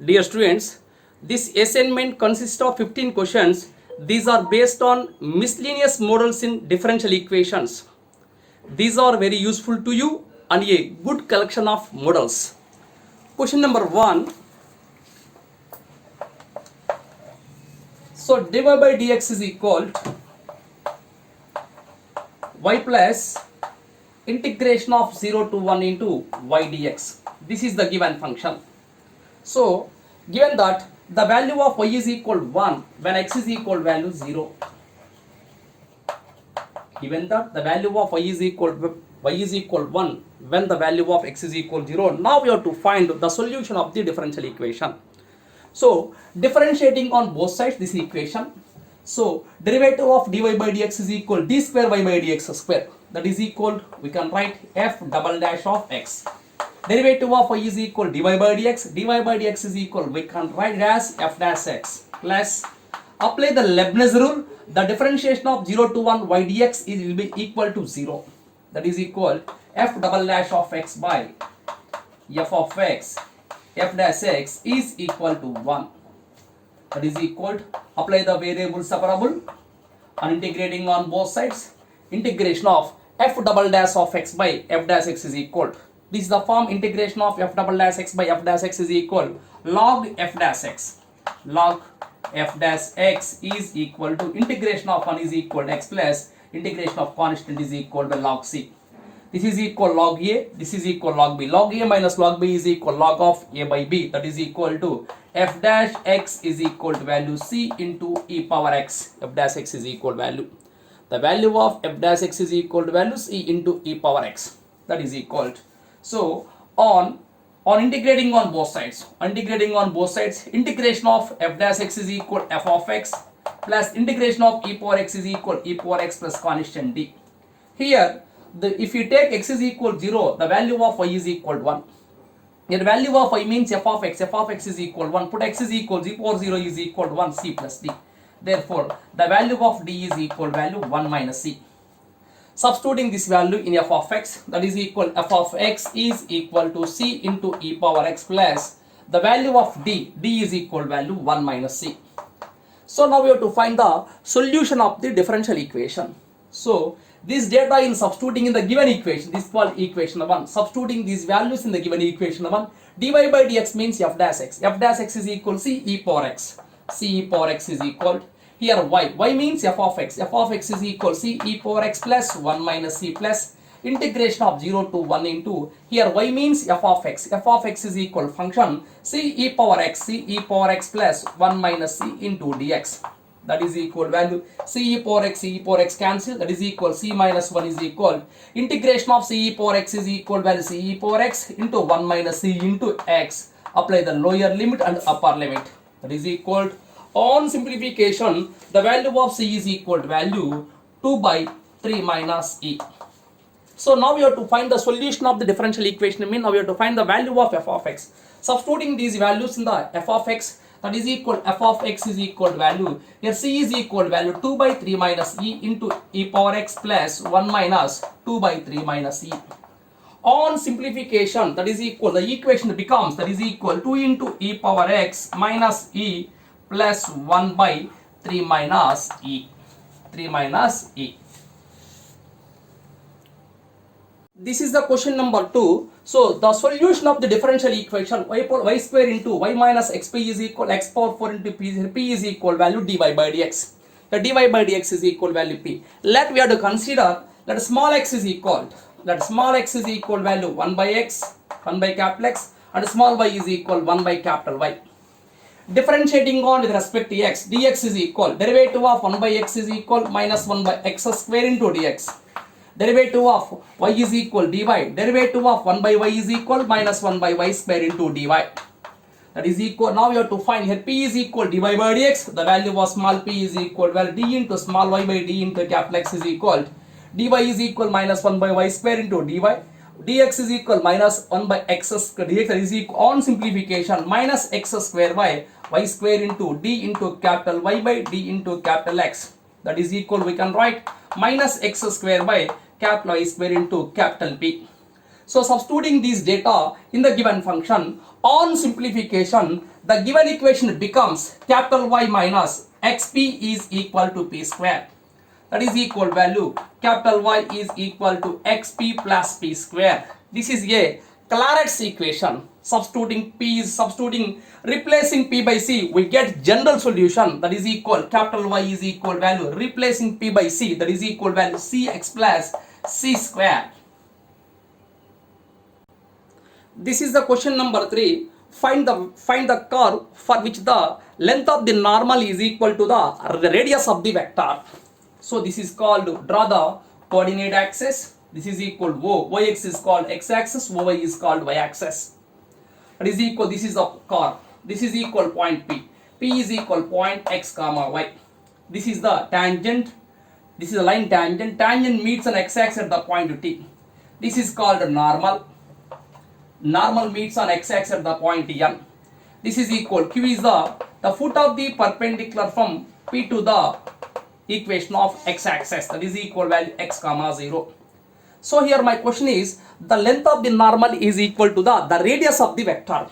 Dear students, this assignment consists of 15 questions. These are based on miscellaneous models in differential equations. These are very useful to you and a good collection of models. Question number 1. So dy by dx is equal to y plus integration of 0 to 1 into y dx. This is the given function. So given that the value of y is equal 1 when x is equal value 0. Given that the value of y is equal 1 when the value of x is equal 0. Now we have to find the solution of the differential equation. So differentiating on both sides this equation. So derivative of dy by dx is equal d square y by dx square. That is equal, we can write f double dash of x. Derivative of y is equal dy by dx. Dy by dx is equal, we can write as f dash x plus apply the Leibniz rule. The differentiation of 0 to 1 y dx will be equal to 0. That is equal f double dash of x by f of x f dash x is equal to 1. That is equal to, apply the variable separable and integrating on both sides. Integration of f double dash of x by f dash x is equal to, this is the form integration of f double dash x by f dash x is equal log f dash x. Log f dash x is equal to integration of 1 is equal to x plus integration of constant is equal to log c. This is equal log a, this is equal log b. Log a minus log b is equal log of a by b. That is equal to f dash x is equal to value c into e power x. F dash x is equal value. The value of f dash x is equal to value c into e power x. That is equal to. So on integrating on both sides, integration of f dash x is equal f of x plus integration of e power x is equal e power x plus constant d. Here if you take x is equal 0, the value of y is equal 1. Your value of y means f of x is equal 1. Put x is equal e power 0 is equal to 1 c plus d. Therefore the value of d is equal value 1 minus c. Substituting this value in f of x, that is equal f of x is equal to c into e power x plus the value of d is equal value 1 minus c. So now we have to find the solution of the differential equation. So this data in substituting in the given equation, this is called equation 1. Substituting these values in the given equation 1, dy by dx means f dash x. F dash x is equal c e power x. C e power x is equal, here y means f of x. F of x is equal c e power x plus 1 minus c plus integration of 0 to 1 into, here y means f of x. F of x is equal function c e power x plus 1 minus c into dx. That is equal value c e power x cancel. That is equal c minus 1 is equal integration of c e power x is equal value c e power x into 1 minus c into x. Apply the lower limit and upper limit. That is equal to, on simplification the value of c is equal to value 2 by 3 minus e. So now we have to find the solution of the differential equation. Now we have to find the value of f of x. Substituting these values in the f of x, that is equal f of x is equal value, here c is equal value 2 by 3 minus e into e power x plus 1 minus 2 by 3 minus e. On simplification, that is equal, the equation becomes, that is equal 2 into e power x minus e plus 1 by 3 minus e. This is the question number 2. So the solution of the differential equation y square into y minus xp is equal x power 4 into p is equal value dy by dx. The dy by dx is equal value p. We have to consider that small x is equal value 1 by x, 1 by capital X, and small y is equal 1 by capital Y. Differentiating on with respect to x, dx is equal derivative of 1 by x is equal minus 1 by x square into dx. Derivative of y is equal dy. Derivative of 1 by y is equal minus 1 by y square into dy. That is equal. Now we have to find here p is equal dy by dx. The value of small p is equal well d into small y by d into capital X is equal dy is equal minus 1 by y square into dy. Dx is equal minus 1 by x square. Dx is equal, on simplification, minus x square y square into d into capital Y by d into capital X. That is equal, we can write minus x square by capital Y square into capital P. So substituting these data in the given function, on simplification, the given equation becomes capital Y minus xp is equal to p square. That is equal value capital Y is equal to xp plus p square. This is a Claret's equation. Replacing p by c, we get general solution, that is equal capital Y is equal value replacing p by c, that is equal value cx plus c square. This is the question number 3. Find the curve for which the length of the normal is equal to the radius of the vector. So this is called, draw the coordinate axis. This is equal O. Yx is called x-axis. Oy is called y-axis. That is equal. This is the curve. This is equal point P. P is equal point x comma y. This is the tangent. This is a line tangent. Tangent meets an x-axis at the point T. This is called normal. Normal meets on x-axis at the point N. This is equal. Q is the foot of the perpendicular from P to the equation of x-axis, that is equal value x comma 0. So here my question is, the length of the normal is equal to the radius of the vector.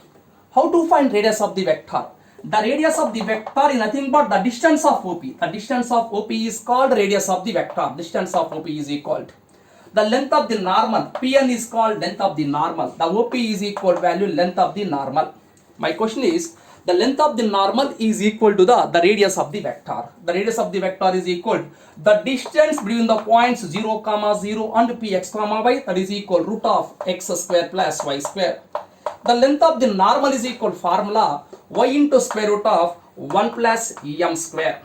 How to find radius of the vector? The radius of the vector is nothing but the distance of OP. The distance of OP is called radius of the vector. Distance of OP is equal to the length of the normal. Pn is called length of the normal. The OP is equal value length of the normal. My question is, the length of the normal is equal to the radius of the vector. The radius of the vector is equal to the distance between the points 0, 0 and px, y, that is equal root of x square plus y square. The length of the normal is equal formula y into square root of 1 plus m square.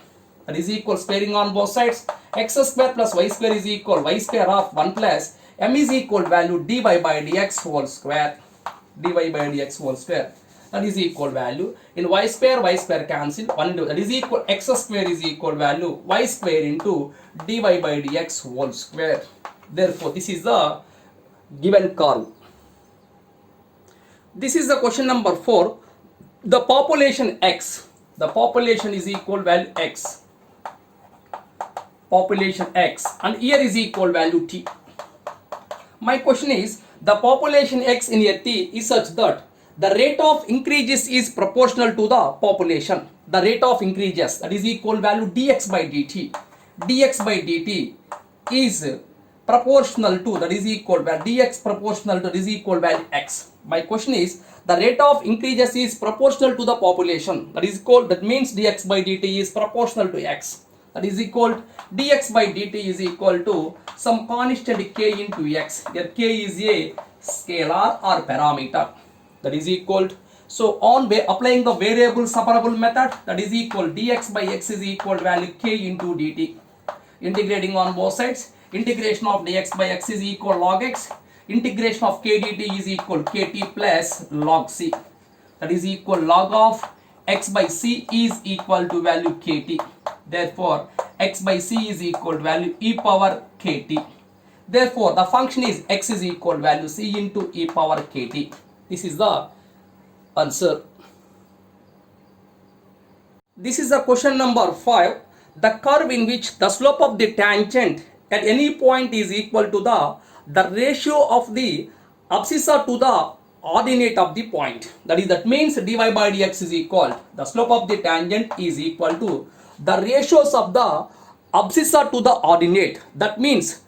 That is equal squaring on both sides. X square plus y square is equal y square of 1 plus m is equal value dy by dx whole square. Dy by dx whole square. That is equal value in y square cancel 1 into, that is equal x square is equal value y square into dy by dx whole square. Therefore this is the given curve. This is the question number 4. The population x, the population is equal value x, population x, and here is equal value t. My question is, the population x in a t is such that the rate of increases is proportional to the population. The rate of increases, that is equal value dx by dt. Dx by dt is proportional to, that is equal value dx proportional to, that is equal value x. My question is, the rate of increases is proportional to the population. That is equal, that means dx by dt is proportional to x. That is equal, dx by dt is equal to some constant k into x. Here k is a scalar or parameter. That is equal to, so on applying the variable separable method, that is equal dx by x is equal value k into dt. Integrating on both sides, integration of dx by x is equal log x. Integration of k dt is equal kt plus log c. That is equal log of x by c is equal to value kt. Therefore x by c is equal to value e power kt. Therefore the function is x is equal value c into e power kt. This is the answer. This is the question number 5. The curve in which the slope of the tangent at any point is equal to the ratio of the abscissa to the ordinate of the point. That means dy by dx is equal, the slope of the tangent is equal to the ratios of the abscissa to the ordinate. That means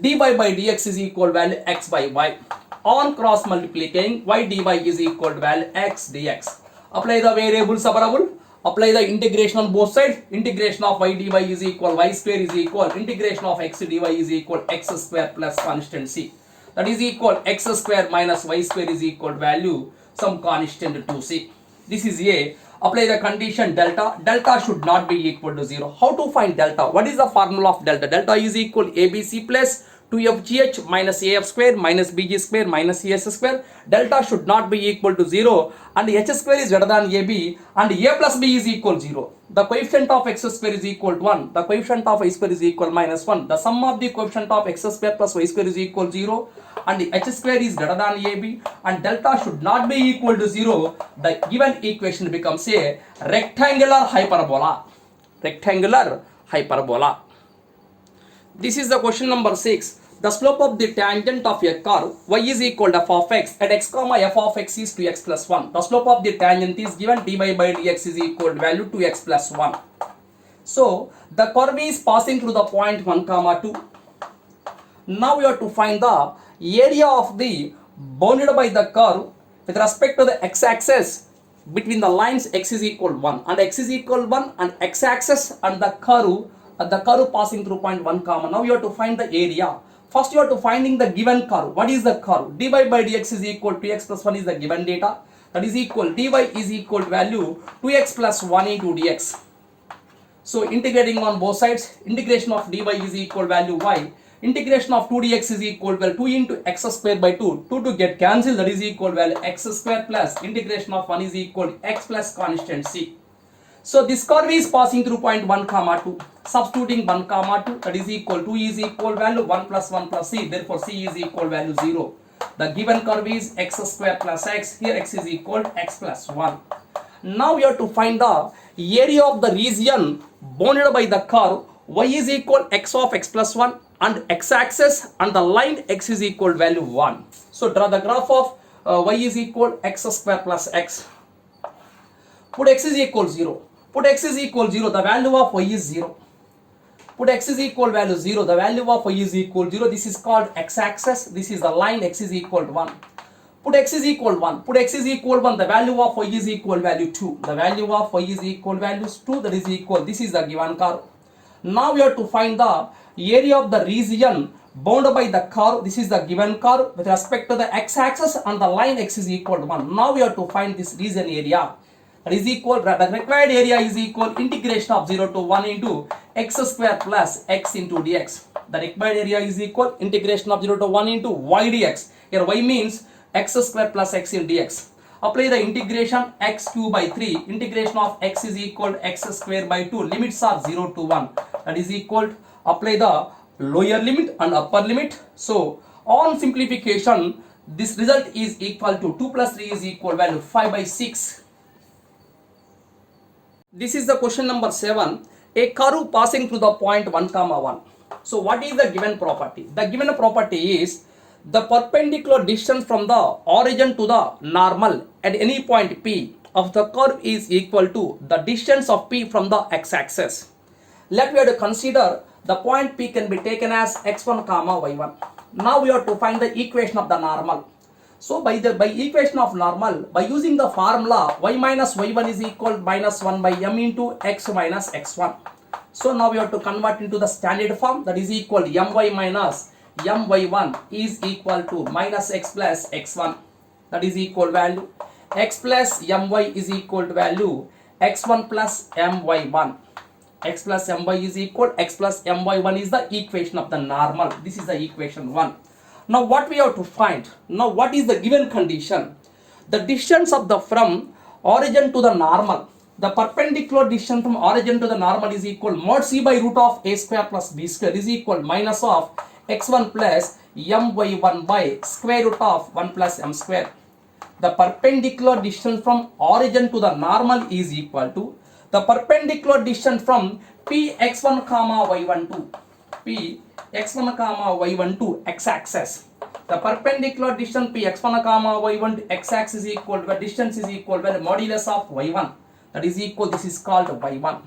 dy by dx is equal value x by y. On cross multiplying, y dy is equal to value x dx. Apply the variable separable. Apply the integration on both sides. Integration of y dy is equal y square is equal integration of x dy is equal x square plus constant c. That is equal x square minus y square is equal value some constant 2c. This is a. Apply the condition delta. Delta should not be equal to 0. How to find delta? What is the formula of delta? Delta is equal abc plus 2fgh minus af square minus bg square minus cs square. Delta should not be equal to 0 and h square is greater than ab and a plus b is equal 0. The coefficient of x square is equal to 1. The coefficient of y square is equal minus 1. The sum of the coefficient of x square plus y square is equal 0 and the h square is greater than ab and delta should not be equal to 0. The given equation becomes a rectangular hyperbola. Rectangular hyperbola. This is the question number 6. the slope of the tangent of a curve y is equal to f of x at x comma f of x is 2x plus 1. The slope of the tangent is given dy by dx is equal to value 2x plus 1. So the curve is passing through the point 1 comma 2. Now we have to find the area of the bounded by the curve with respect to the x-axis between the lines x is equal 1 and x is equal 1 and x-axis and the curve passing through point 1 comma. Now you have to find the area. First you have to finding the given curve. What is the curve? Dy by dx is equal to x plus 1 is the given data. That is equal dy is equal to value 2x plus 1 into dx. So integrating on both sides, integration of dy is equal value y. Integration of 2 dx is equal to 2 into x square by 2. 2 to get cancelled, that is equal value x square plus integration of 1 is equal to x plus constant c. So this curve is passing through point 1 comma 2. Substituting 1 comma 2, that is equal 2 is equal value 1 plus 1 plus c. Therefore c is equal value 0. The given curve is x square plus x. Here x is equal to x plus 1. Now we have to find the area of the region bounded by the curve y is equal x of x plus 1 and x-axis and the line x is equal value 1. So draw the graph of y is equal x square plus x. Put x is equal 0. Put x is equal 0, the value of y is 0. Put x is equal value 0, the value of y is equal 0. This is called x-axis. This is the line x is equal to 1. Put x is equal 1. Put x is equal 1, the value of y is equal value 2. The value of y is equal value 2, that is equal. This is the given curve. Now we have to find the area of the region bounded by the curve. This is the given curve with respect to the x-axis and the line x is equal to 1. Now we have to find this region area. That is equal, the required area is equal integration of 0 to 1 into x square plus x into dx. The required area is equal integration of 0 to 1 into y dx. Here y means x square plus x in dx. Apply the integration x cube by 3. Integration of x is equal to x square by 2. Limits are 0 to 1. That is equal to, apply the lower limit and upper limit. So on simplification, this result is equal to 2 plus 3 is equal value 5 by 6. This is the question number 7. A curve passing through the point 1 comma 1. So what is the given property? The given property is the perpendicular distance from the origin to the normal at any point P of the curve is equal to the distance of P from the x-axis. Let we have to consider the point P can be taken as x1 comma y1. Now we have to find the equation of the normal. So by equation of normal, by using the formula y minus y1 is equal to minus 1 by m into x minus x1. So now we have to convert into the standard form, that is equal to my minus my1 is equal to minus x plus x1. That is equal value x plus my is equal to value x1 plus my1. X plus my is equal x plus my1 is the equation of the normal. This is the equation 1. Now what we have to find? Now what is the given condition? The distance of the from origin to the normal. The perpendicular distance from origin to the normal is equal mod c by root of a square plus b square is equal minus of x1 plus my1 by square root of 1 plus m square. The perpendicular distance from origin to the normal is equal to the perpendicular distance from px1 comma y1 to px1 comma y1 to x-axis. The perpendicular distance px1 comma y1 to x-axis is equal to the distance is equal to the modulus of y1. That is equal, this is called y1.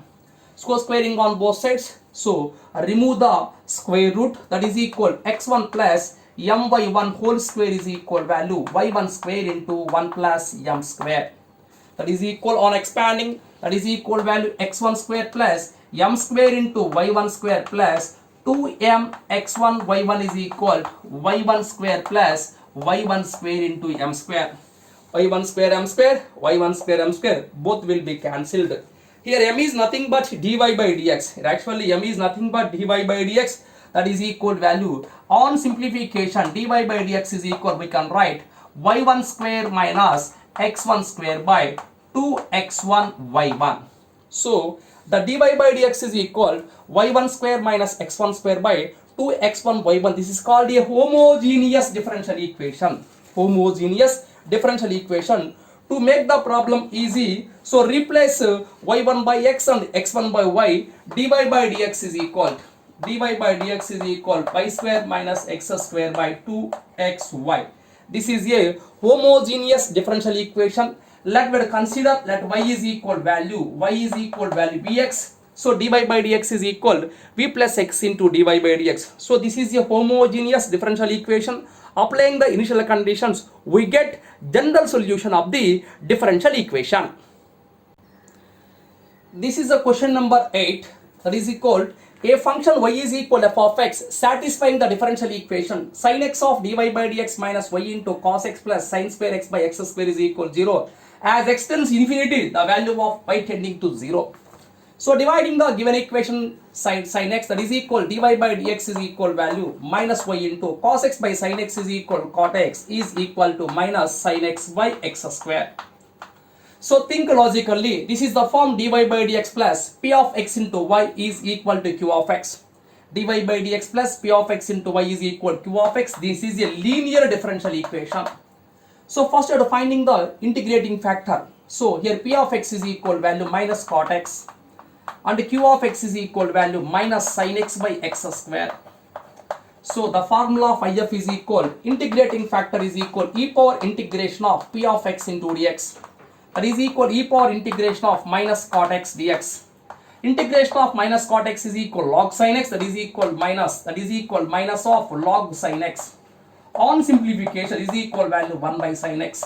So squaring on both sides. So remove the square root, that is equal x1 plus my1 whole square is equal value y1 square into 1 plus m square. That is equal on expanding, that is equal value x1 square plus m square into y1 square plus 2m x1 y1 is equal y1 square plus y1 square into m square. y1 square m square, y1 square m square, both will be cancelled. Here m is nothing but dy by dx. Actually m is nothing but dy by dx, that is equal value. On simplification, dy by dx is equal, we can write y1 square minus x1 square by 2x1 y1. So the dy by dx is equal y1 square minus x1 square by 2x1 y1. This is called a homogeneous differential equation. Homogeneous differential equation. To make the problem easy, so replace y1 by x and x1 by y. Dy by dx is equal dy by dx is equal y square minus x square by 2xy. This is a homogeneous differential equation. Let me consider that y is equal value bx. So dy by dx is equal v plus x into dy by dx. So this is a homogeneous differential equation. Applying the initial conditions, we get general solution of the differential equation. This is a question number 8, that is equal a function y is equal f of x satisfying the differential equation sin x of dy by dx minus y into cos x plus sin square x by x square is equal 0 as x tends infinity the value of y tending to 0. So dividing the given equation sin x, that is equal dy by dx is equal value minus y into cos x by sin x is equal cot x is equal to minus sin x by x square. So think logically, this is the form dy by dx plus p of x into y is equal to q of x. dy by dx plus p of x into y is equal to q of x. This is a linear differential equation. So first we are finding the integrating factor. So here p of x is equal value minus cot x and q of x is equal value minus sin x by x square. So the formula of IF is equal integrating factor is equal e power integration of p of x into dx. That is equal e power integration of minus cot x dx. Integration of minus cot x is equal log sin x, that is equal minus of log sin x. On simplification is equal value 1 by sin x.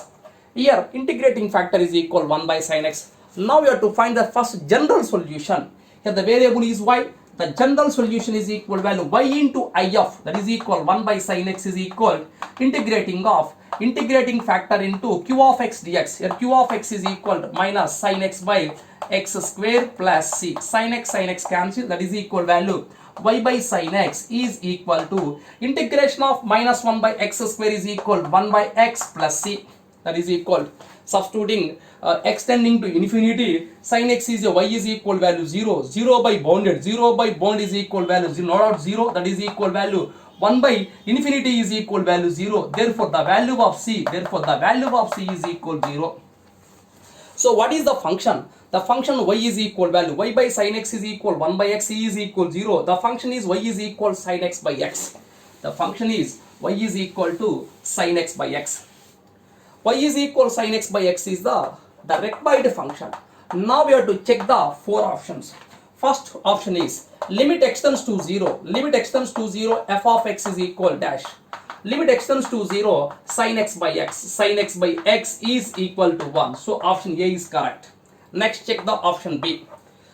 Here integrating factor is equal 1 by sin x. Now we have to find the first general solution. Here the variable is y. The general solution is equal value y into if, that is equal 1 by sin x is equal integrating factor into q of x dx. Here q of x is equal to minus sin x by x square plus c. Sin x cancel, that is equal value y by sin x is equal to integration of minus 1 by x square is equal 1 by x plus c, that is equal substituting x tending to infinity sin x is a y is equal value 0 by bond is equal value 0 not 0, that is equal value 1 by infinity is equal value 0. Therefore the value of c is equal 0. So what is the function? The function y is equal value y by sin x is equal 1 by x is equal 0. The function is y is equal sin x by x. The function is y is equal to sin x by x. Y is equal sin x by x is the required function. Now we have to check the 4 options. First option is limit x tends to 0. Limit x tends to 0 f of x is equal dash. Limit x tends to 0 sin x by x. Sin x by x is equal to 1. So option A is correct. Next check the option B.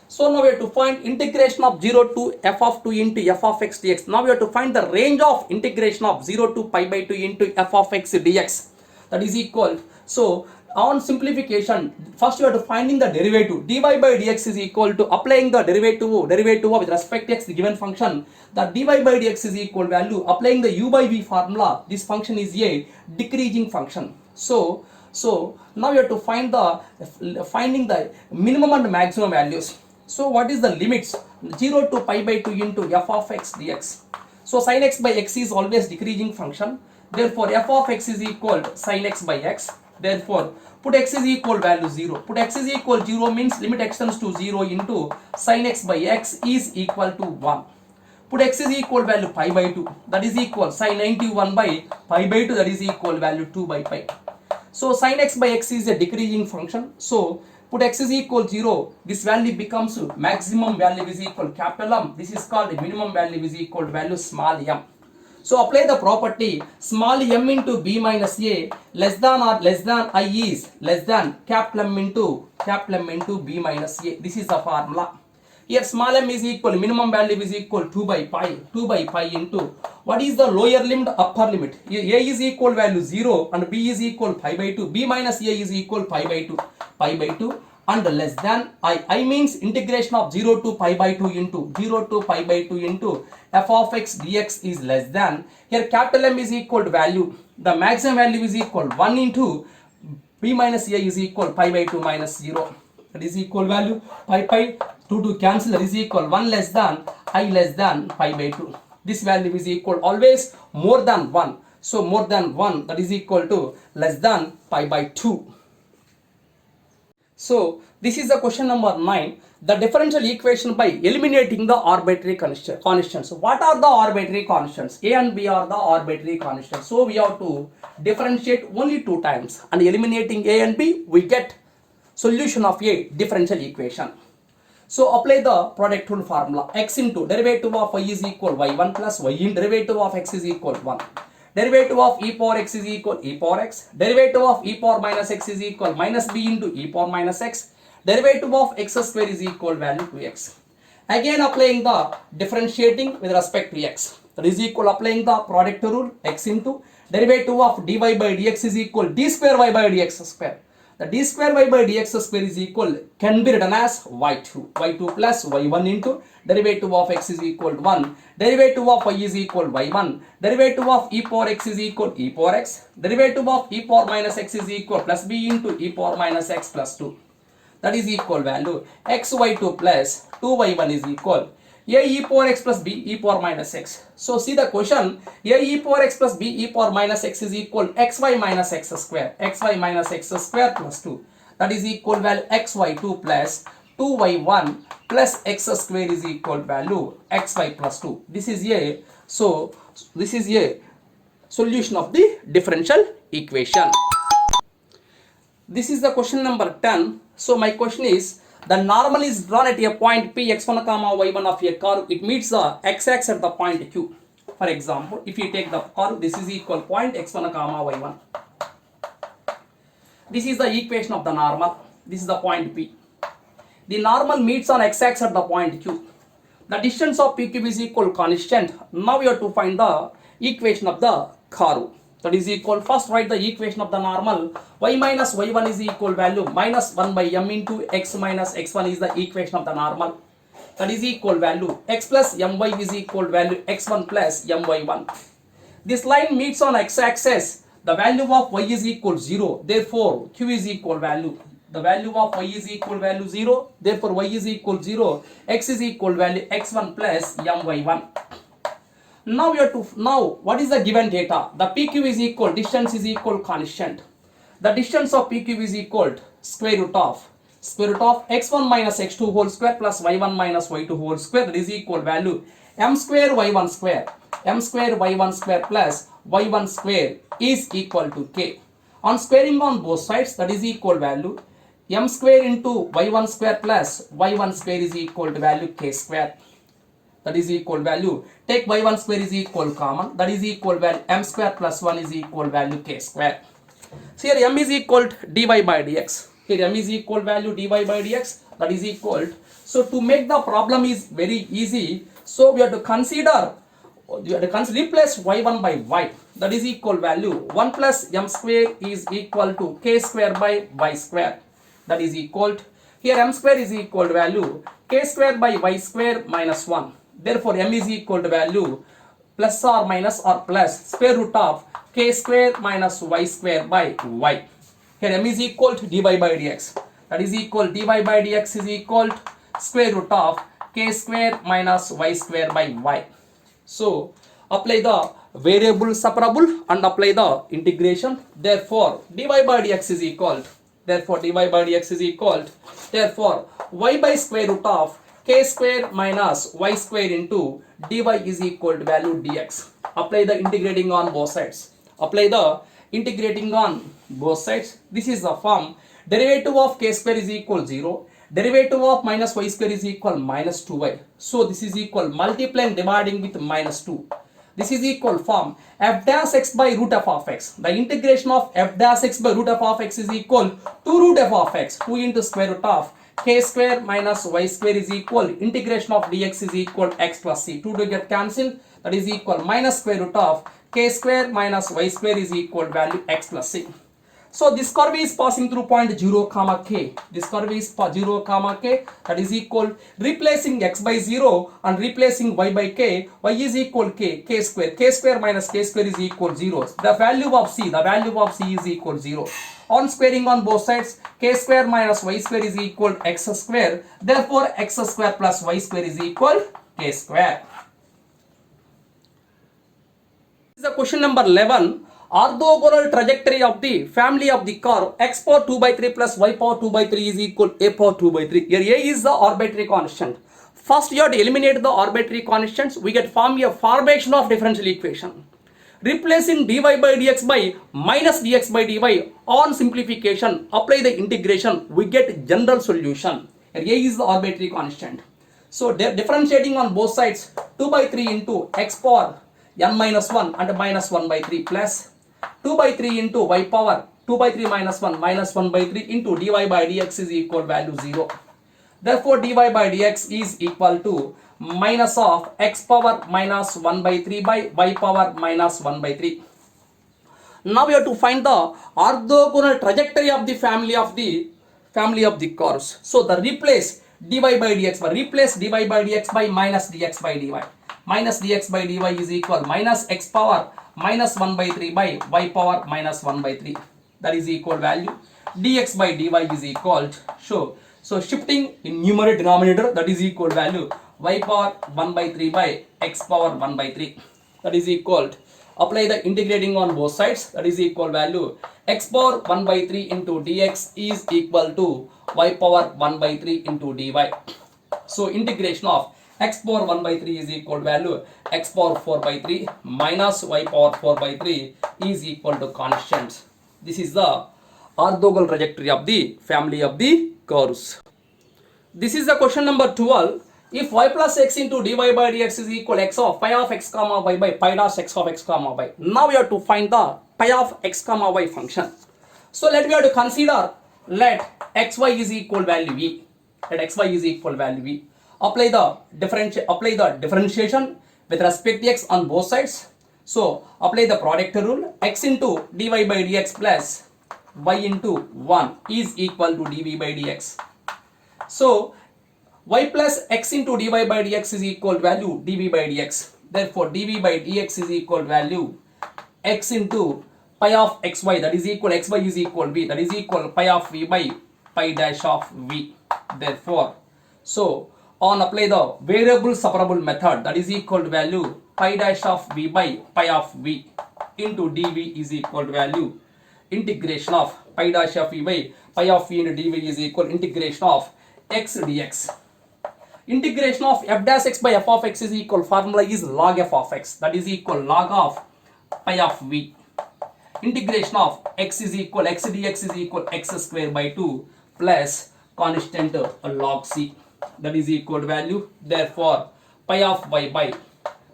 So now we have to find integration of 0 to f of 2 into f of x dx. Now we have to find the range of integration of 0 to pi by 2 into f of x dx. That is equal. So on simplification, first you have to finding the derivative. dy by dx is equal to applying the derivative with respect to x, the given function. The dy by dx is equal value applying the u by v formula. This function is a decreasing function. So now you have to finding the minimum and maximum values. So what is the limits? 0 to pi by 2 into f of x dx. So sin x by x is always decreasing function. Therefore f of x is equal to sin x by x. Therefore put x is equal value 0. Put x is equal 0 means limit x tends to 0 into sin x by x is equal to 1. Put x is equal value pi by 2, that is equal sin 91 by pi by 2, that is equal value 2 by pi. So sin x by x is a decreasing function. So put x is equal 0, this value becomes maximum value is equal capital M. This is called minimum value is equal to value small m. So apply the property small m into b minus a less than or less than I is less than capital M into b minus a. This is the formula. Here small m is equal minimum value is equal 2 by pi into what is the lower limit upper limit. Here a is equal value 0 and b is equal pi by 2. B minus a is equal pi by 2 and less than I means integration of 0 to pi by 2 into f of x dx is less than. Here capital M is equal to value. The maximum value is equal 1 into b minus a is equal pi by 2 minus 0. That is equal value pi 2 to cancel, that is equal 1 less than I less than pi by 2. This value is equal always more than 1. So more than 1, that is equal to less than pi by 2. So this is the question number 9. The differential equation by eliminating the arbitrary constants. What are the arbitrary constants? A and B are the arbitrary constants. So we have to differentiate only 2 times, and eliminating A and B, we get solution of a differential equation. So apply the product rule formula. X into derivative of y is equal y1 plus y in derivative of x is equal 1. Derivative of e power x is equal e power x. Derivative of e power minus x is equal minus b into e power minus x. Derivative of x square is equal value to x. Again applying the differentiating with respect to x. That is equal applying the product rule. X into derivative of dy by dx is equal d square y by dx square. The d square y by dx square is equal can be written as y2 plus y1 into derivative of x is equal to 1, derivative of y is equal y1, derivative of e power x is equal e power x, derivative of e power minus x is equal plus b into e power minus x plus 2. That is equal value xy2 plus 2y1 is equal a e power x plus b e power minus x. So see the question, a e power x plus b e power minus x is equal xy minus x square, xy minus x square plus 2. That is equal value xy2 plus 2y1 plus x square is equal value xy plus 2. This is a, so this is a solution of the differential equation. This is the question number 10. So my question is, the normal is drawn at a point P x1 comma y1 of a curve. It meets the x-axis at the point Q. For example, if you take the curve, this is equal point x1 comma y1. This is the equation of the normal. This is the point P. The normal meets on x-axis at the point Q. The distance of PQ is equal constant. Now we have to find the equation of the curve. That is equal, first write the equation of the normal. Y minus y1 is equal value minus 1 by m into x minus x1 is the equation of the normal. That is equal value x plus my is equal value x1 plus my1. This line meets on x-axis. The value of y is equal 0. Therefore, q is equal value. The value of y is equal value 0. Therefore, y is equal 0. X is equal value x1 plus my1. Now we have to, now what is the given data? The PQ is equal, distance is equal constant. The distance of PQ is equal square root of x1 minus x2 whole square plus y1 minus y2 whole square. That is equal value m square y1 square plus y1 square is equal to k. On squaring on both sides, that is equal value m square into y1 square plus y1 square is equal to value k square. That is equal value, take y1 square is equal common, that is equal value m square plus 1 is equal value k square. So here m is equal to dy by dx. Here m is equal value dy by dx, that is equal. So to make the problem is very easy. So we have to consider, replace y1 by y. That is equal value 1 plus m square is equal to k square by y square. That is equal to, here m square is equal to value k square by y square minus 1. Therefore, m is equal to value plus or minus or plus square root of k square minus y square by y. Here m is equal to dy by dx. That is equal, dy by dx is equal to square root of k square minus y square by y. So apply the variable separable and apply the integration. Therefore, dy by dx is equal to, therefore dy by dx is equal to, therefore y by square root of k square minus y square into dy is equal to value dx. Apply the integrating on both sides. Apply the integrating on both sides. This is the form, derivative of k square is equal 0. Derivative of minus y square is equal minus 2y. So this is equal multiplying dividing with minus 2. This is equal form f dash x by root f of x. The integration of f dash x by root f of x is equal 2 root f of x. 2 into square root of k square minus y square is equal integration of dx is equal x plus c. 2 to get cancelled. That is equal minus square root of k square minus y square is equal value x plus c. So this curve is passing through point 0 comma k. This curve is 0 comma k. That is equal, replacing x by 0 and replacing y by k. Y is equal k square. K square minus k square is equal 0. The value of c is equal 0. On squaring on both sides, k square minus y square is equal x square. Therefore, x square plus y square is equal k square. This is the question number 11. orthogonal trajectory of the family of the curve x power 2 by 3 plus y power 2 by 3 is equal a power 2 by 3. Here a is the arbitrary constant. First you have to eliminate the arbitrary constants. We get form a formation of differential equation. Replacing dy by dx by minus dx by dy on simplification, apply the integration, we get general solution. Here a is the arbitrary constant. So differentiating on both sides 2 by 3 into x power n minus 1 and minus 1 by 3 plus 2 by 3 into y power 2 by 3 minus 1 minus 1 by 3 into dy by dx is equal value 0. Therefore dy by dx is equal to minus of x power minus 1 by 3 by y power minus 1 by 3. Now we have to find the orthogonal trajectory of the family of the curves. So the replace dy by dx by replace dy by dx by minus dx by dy. Minus dx by dy is equal minus x power minus 1 by 3 by y power minus 1 by 3. That is equal value. Dx by dy is equal to, so shifting in numerator denominator, that is equal value y power 1 by 3 by x power 1 by 3. That is equal. Apply the integrating on both sides, that is equal value x power 1 by 3 into dx is equal to y power 1 by 3 into dy. So integration of x power 1 by 3 is equal value x power 4 by 3 minus y power 4 by 3 is equal to constant. This is the orthogonal trajectory of the family of the curves. This is the question number 12. If y plus x into dy by dx is equal x of pi of x comma y by pi dash x of x comma y. Now we have to find the pi of x comma y function. So let me have to consider, let xy is equal value v. Let xy is equal value v. Apply the differentiation with respect to x on both sides. So apply the product rule. X into dy by dx plus y into 1 is equal to dv by dx. So y plus x into dy by dx is equal value dv by dx. Therefore dv by dx is equal value x into pi of xy, that is equal xy is equal v, that is equal pi of v by pi dash of v. Therefore, so on apply the variable separable method, that is equal to value pi dash of v by pi of v into dv is equal to value integration of pi dash of v by pi of v into dv is equal integration of x dx. Integration of f dash x by f of x is equal, formula is log f of x, that is equal log of pi of v. Integration of x is equal x dx is equal x square by 2 plus constant log c, that is equal to value. Therefore pi of y by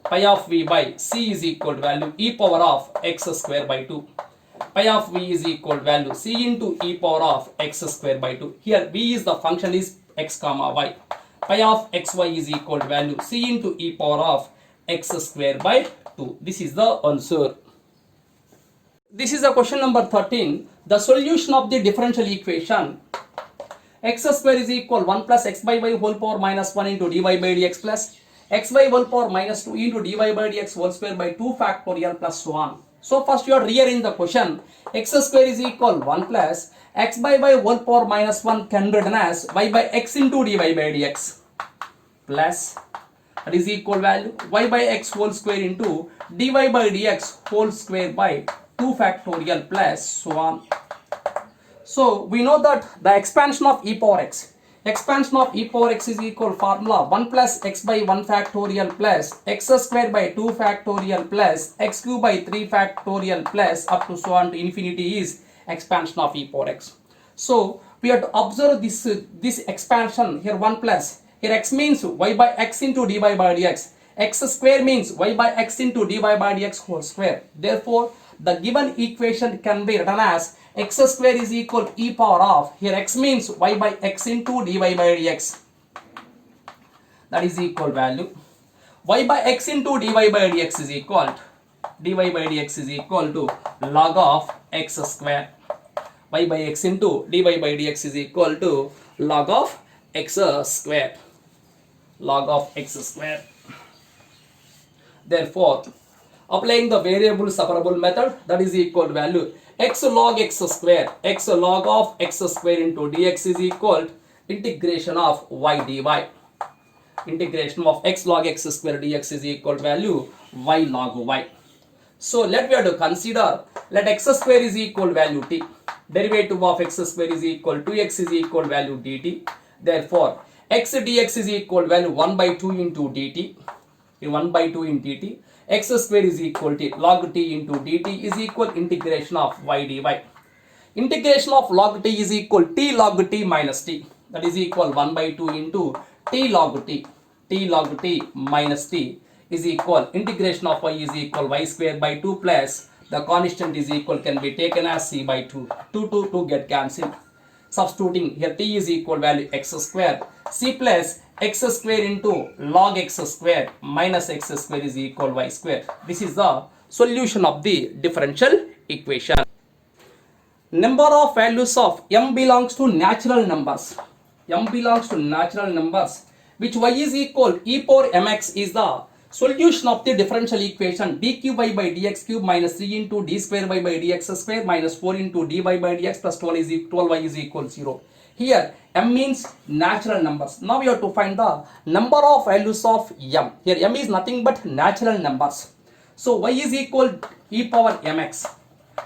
pi of v by c is equal to value e power of x square by 2. Pi of v is equal to value c into e power of x square by 2. Here v is the function is x comma y. Pi of xy is equal to value c into e power of x square by 2. This is the answer. This is the question number 13. The solution of the differential equation x square is equal 1 plus x by y whole power minus 1 into dy by dx plus xy whole power minus 2 into dy by dx whole square by 2 factorial plus so on. So first you have to rearrange the question. X square is equal 1 plus x by y whole power minus 1 can be written as y by x into dy by dx plus, that is equal value y by x whole square into dy by dx whole square by 2 factorial plus so on. So we know that the expansion of e power x is equal formula 1 plus x by 1 factorial plus x square by 2 factorial plus x cube by 3 factorial plus up to so on to infinity is expansion of e power x. So we have to observe this expansion here 1 plus, here x means y by x into dy by dx, x square means y by x into dy by dx whole square. Therefore the given equation can be written as x square is equal e power of, here x means y by x into dy by dx, that is equal value y by x into dy by dx is equal to log of x square. Y by x into dy by dx is equal to log of x square. Therefore applying the variable separable method, that is equal to value x log x square, x log of x square into dx is equal integration of y dy. Integration of x log x square dx is equal to value y log y. So let we have to consider, let x square is equal value t. Derivative of x square is equal to x is equal value dt. Therefore, x dx is equal value 1 by 2 into dt. 1 by 2 in dt. X square is equal to log t into dt is equal integration of y dy. Integration of log t is equal t log t minus t. That is equal 1 by 2 into t log t. T log t minus t is equal integration of y is equal y square by 2 plus the constant is equal can be taken as c by 2. 2 get cancelled. Substituting here t is equal value x square, c plus x square into log x square minus x square is equal y square. This is the solution of the differential equation. Number of values of m belongs to natural numbers. M belongs to natural numbers which y is equal e power mx is the solution of the differential equation d cube y by dx cube minus 3 into d square y by dx square minus 4 into dy by dx plus 12y is equal 0. Here m means natural numbers. Now we have to find the number of values of m. Here m is nothing but natural numbers. So y is equal e power mx.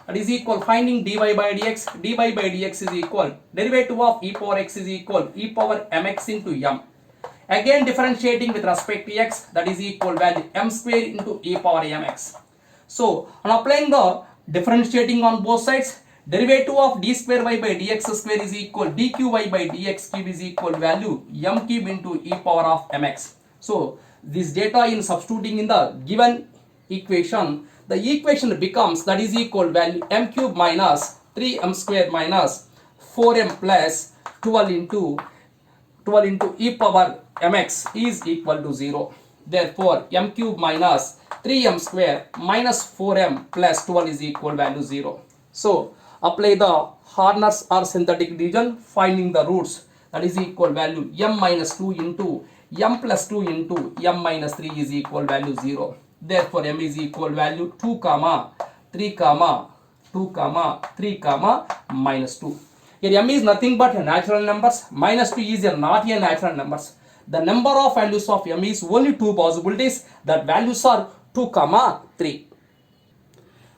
That is equal finding dy by dx. Dy by dx is equal derivative of e power x is equal e power mx into m. Again differentiating with respect to x, that is equal value m square into e power mx. So on applying the differentiating on both sides, derivative of d square y by dx square is equal d cube y by dx cube is equal value m cube into e power of mx. So this data in substituting in the given equation, the equation becomes that is equal value m cube minus 3m square minus 4m plus 12 into e power mx is equal to 0. Therefore, m cube minus 3m square minus 4m plus 12 is equal value 0. So, apply the Horner's or synthetic division, finding the roots, that is equal value m minus 2 into m plus 2 into m minus 3 is equal value 0. Therefore, m is equal value 2 comma 3 comma 2 comma 3 comma minus 2. Here m is nothing but natural numbers. Minus 2 is not a natural numbers. The number of values of m is only two possibilities. That values are 2 comma 3.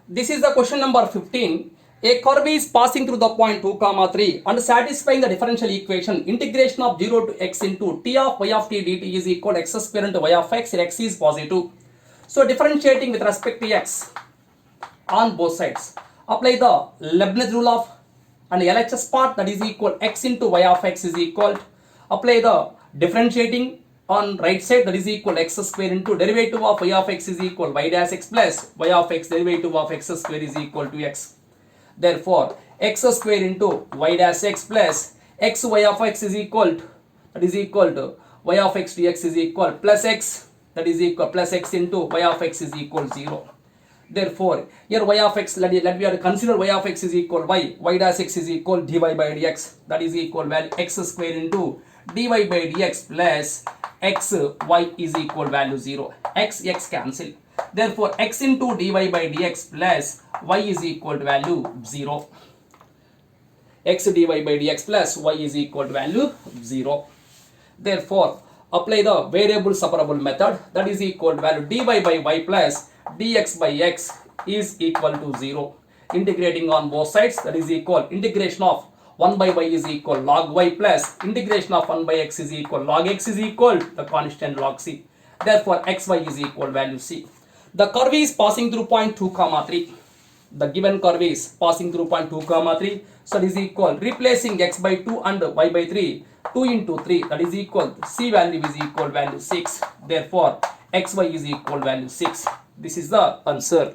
This is the question number 15. A curve is passing through the point 2 comma 3 and satisfying the differential equation integration of 0 to x into t of y of t dt is equal to x square into y of x. X is positive. So differentiating with respect to x on both sides. Apply the Leibniz rule of and LHS part, that is equal x into y of x is equal. Apply the differentiating on right side, that is equal x square into derivative of y of x is equal y dash x plus y of x derivative of x square is equal to x. Therefore, x square into y dash x plus x y of x is equal to, that is equal to y of x dx is equal plus x, that is equal plus x into y of x is equal 0. Therefore, here y of x, let we have to consider y of x is equal y dash x is equal dy by dx, that is equal value x square into dy by dx plus x y is equal value 0. X cancel. Therefore, x into dy by dx plus y is equal to value 0. X dy by dx plus y is equal to value 0. Therefore, apply the variable separable method, that is equal to value dy by y plus dx by x is equal to 0. Integrating on both sides, that is equal integration of 1 by y is equal log y plus integration of 1 by x is equal log x is equal the constant log c. Therefore, xy is equal value c. The curve is passing through point 2 comma 3. The given curve is passing through point 2 comma 3. So it is equal replacing x by 2 and y by 3. 2 into 3, that is equal c value is equal value 6. Therefore, xy is equal value 6. This is the answer.